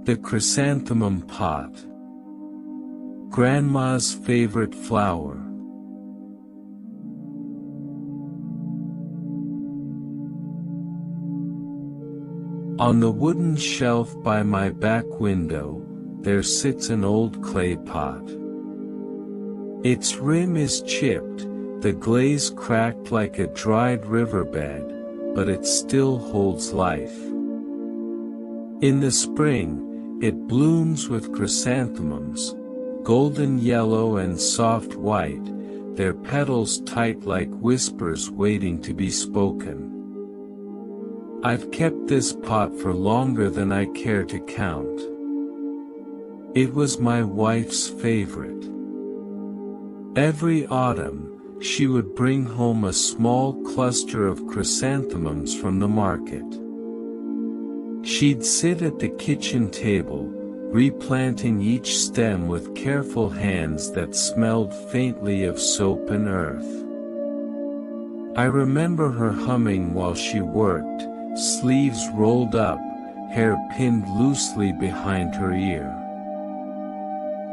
The chrysanthemum pot. Grandma's favorite flower. On the wooden shelf by my back window, there sits an old clay pot. Its rim is chipped, the glaze cracked like a dried riverbed, but it still holds life. In the spring, it blooms with chrysanthemums, golden yellow and soft white, their petals tight like whispers waiting to be spoken. I've kept this pot for longer than I care to count. It was my wife's favorite. Every autumn, she would bring home a small cluster of chrysanthemums from the market. She'd sit at the kitchen table, replanting each stem with careful hands that smelled faintly of soap and earth. I remember her humming while she worked, sleeves rolled up, hair pinned loosely behind her ear.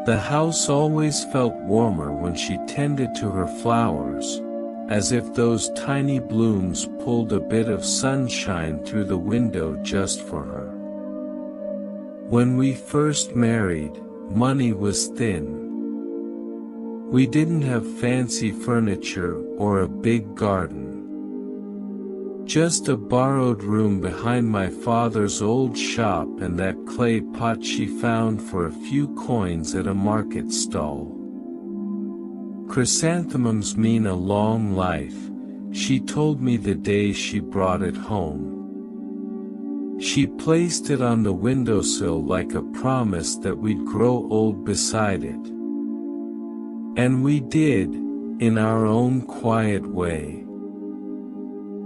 The house always felt warmer when she tended to her flowers, as if those tiny blooms pulled a bit of sunshine through the window just for her. When we first married, money was thin. We didn't have fancy furniture or a big garden. Just a borrowed room behind my father's old shop and that clay pot she found for a few coins at a market stall. Chrysanthemums mean a long life, she told me the day she brought it home. She placed it on the windowsill like a promise that we'd grow old beside it. And we did, in our own quiet way.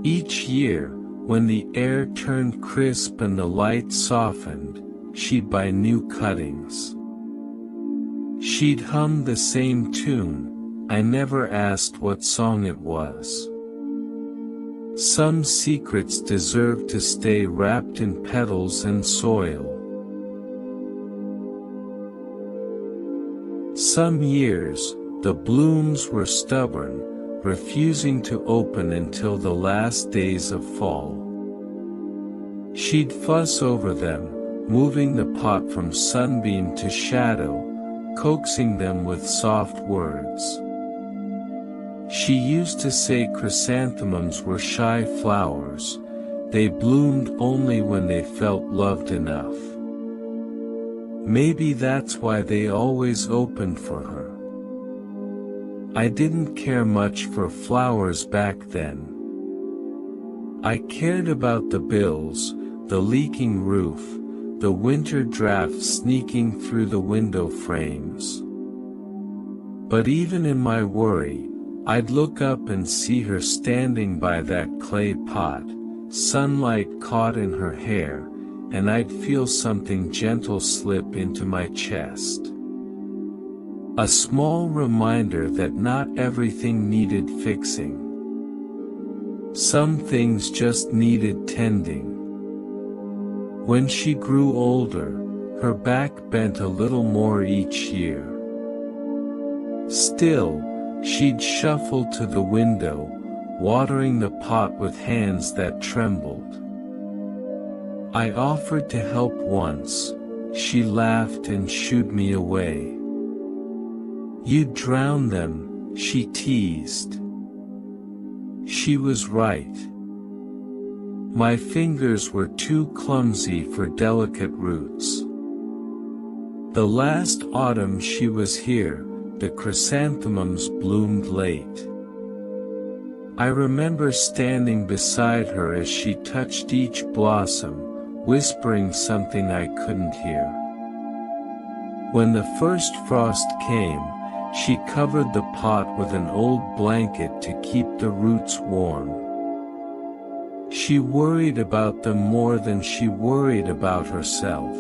Each year, when the air turned crisp and the light softened, she'd buy new cuttings. She'd hum the same tune, I never asked what song it was. Some secrets deserve to stay wrapped in petals and soil. Some years, the blooms were stubborn, refusing to open until the last days of fall. She'd fuss over them, moving the pot from sunbeam to shadow, coaxing them with soft words. She used to say chrysanthemums were shy flowers, they bloomed only when they felt loved enough. Maybe that's why they always opened for her. I didn't care much for flowers back then. I cared about the bills, the leaking roof, the winter draft sneaking through the window frames. But even in my worry, I'd look up and see her standing by that clay pot, sunlight caught in her hair, and I'd feel something gentle slip into my chest. A small reminder that not everything needed fixing. Some things just needed tending. When she grew older, her back bent a little more each year. Still, she'd shuffle to the window, watering the pot with hands that trembled. I offered to help once, she laughed and shooed me away. You'd drown them, she teased. She was right. My fingers were too clumsy for delicate roots. The last autumn she was here, the chrysanthemums bloomed late. I remember standing beside her as she touched each blossom, whispering something I couldn't hear. When the first frost came, she covered the pot with an old blanket to keep the roots warm. She worried about them more than she worried about herself.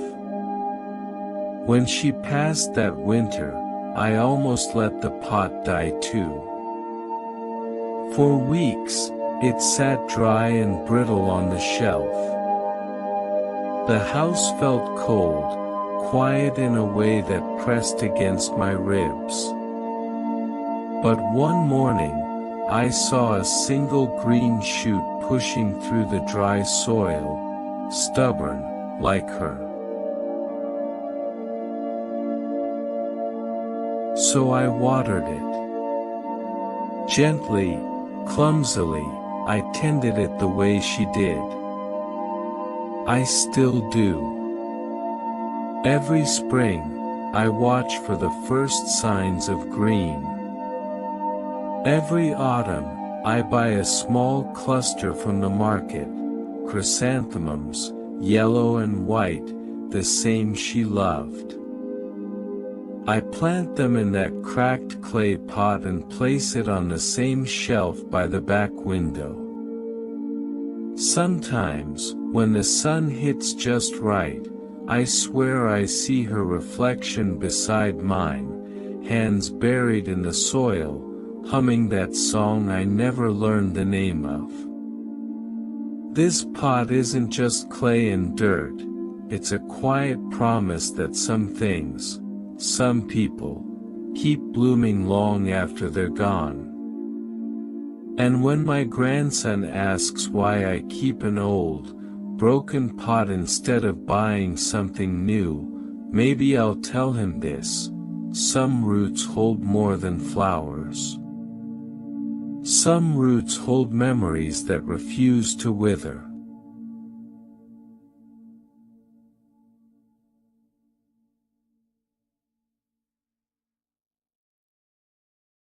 When she passed that winter, I almost let the pot die too. For weeks, it sat dry and brittle on the shelf. The house felt cold, quiet in a way that pressed against my ribs. But one morning, I saw a single green shoot pushing through the dry soil, stubborn, like her. So I watered it. Gently, clumsily, I tended it the way she did. I still do. Every spring, I watch for the first signs of green. Every autumn, I buy a small cluster from the market, chrysanthemums, yellow and white, the same she loved. I plant them in that cracked clay pot and place it on the same shelf by the back window. Sometimes, when the sun hits just right, I swear I see her reflection beside mine, hands buried in the soil, humming that song I never learned the name of. This pot isn't just clay and dirt, it's a quiet promise that some things, some people, keep blooming long after they're gone. And when my grandson asks why I keep an old, broken pot instead of buying something new, maybe I'll tell him this: some roots hold more than flowers. Some roots hold memories that refuse to wither.